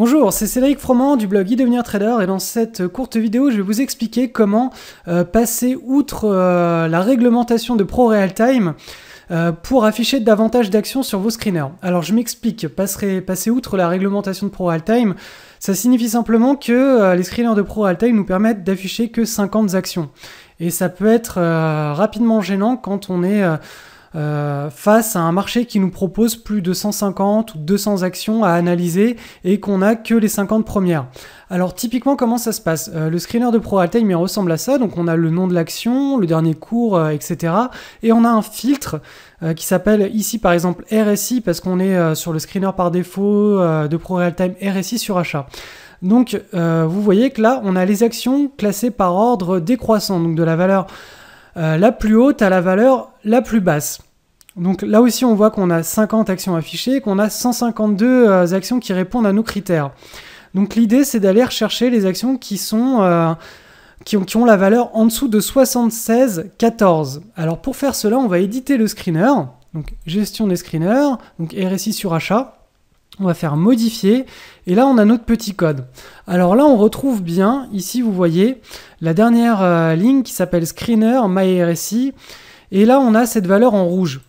Bonjour, c'est Cédric Froment du blog e-devenir trader et dans cette courte vidéo, je vais vous expliquer comment passer outre la réglementation de Pro Realtime pour afficher davantage d'actions sur vos screeners. Alors je m'explique, passer outre la réglementation de Pro Realtime, ça signifie simplement que les screeners de Pro Realtime nous permettent d'afficher que 50 actions. Et ça peut être rapidement gênant quand on est face à un marché qui nous propose plus de 150 ou 200 actions à analyser et qu'on n'a que les 50 premières. Alors typiquement comment ça se passe? Le screener de Pro Realtime il ressemble à ça, donc on a le nom de l'action, le dernier cours, etc. Et on a un filtre qui s'appelle ici par exemple RSI parce qu'on est sur le screener par défaut de Pro Realtime RSI sur achat. Donc vous voyez que là on a les actions classées par ordre décroissant, donc de la valeur la plus haute à la valeur la plus basse. Donc là aussi on voit qu'on a 50 actions affichées, qu'on a 152 actions qui répondent à nos critères. Donc l'idée c'est d'aller rechercher les actions qui sont qui ont la valeur en dessous de 76,14. Alors pour faire cela on va éditer le screener, donc gestion des screeners, donc RSI sur achat. On va faire modifier et là on a notre petit code. Alors là on retrouve bien, ici vous voyez la dernière ligne qui s'appelle screener myRSI et là on a cette valeur en rouge.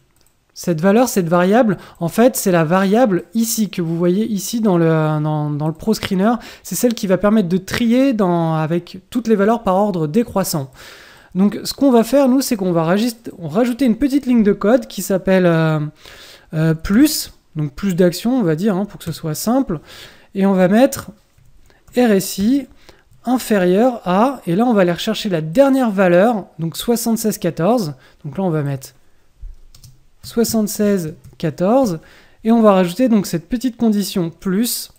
Cette variable, en fait c'est la variable ici que vous voyez ici dans le Pro Screener. C'est celle qui va permettre de trier avec toutes les valeurs par ordre décroissant. Donc ce qu'on va faire nous c'est qu'on va rajouter une petite ligne de code qui s'appelle plus. Donc plus d'actions, on va dire, pour que ce soit simple. Et on va mettre RSI inférieur à, et là on va aller rechercher la dernière valeur, donc 76,14. Donc là on va mettre 76,14. Et on va rajouter donc cette petite condition plus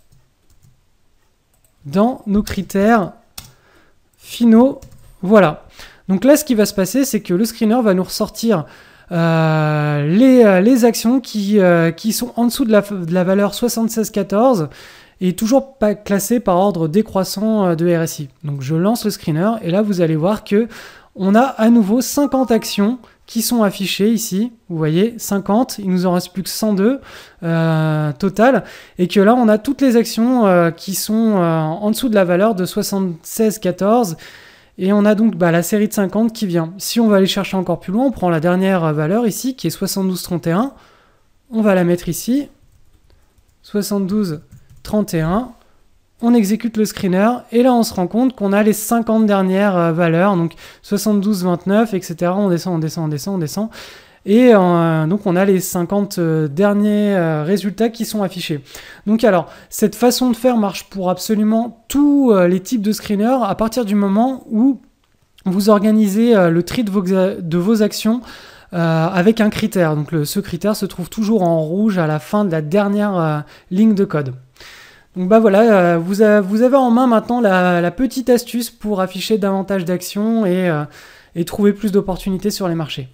dans nos critères finaux. Voilà. Donc là ce qui va se passer, c'est que le screener va nous ressortir les actions qui sont en dessous de la valeur 76,14 et toujours pas classées par ordre décroissant de RSI. Donc je lance le screener et là vous allez voir que on a à nouveau 50 actions qui sont affichées ici. Vous voyez 50, il nous en reste plus que 102 total et que là on a toutes les actions qui sont en dessous de la valeur de 76,14. Et on a donc la série de 50 qui vient. Si on va aller chercher encore plus loin, on prend la dernière valeur ici, qui est 72,31. On va la mettre ici. 72,31. On exécute le screener. Et là, on se rend compte qu'on a les 50 dernières valeurs. Donc 72,29, etc. On descend, on descend, on descend, on descend. Et donc on a les 50 derniers résultats qui sont affichés. Donc alors, cette façon de faire marche pour absolument tous les types de screeners à partir du moment où vous organisez le tri de vos actions avec un critère. Donc ce critère se trouve toujours en rouge à la fin de la dernière ligne de code. Donc voilà, vous avez en main maintenant la petite astuce pour afficher davantage d'actions et trouver plus d'opportunités sur les marchés.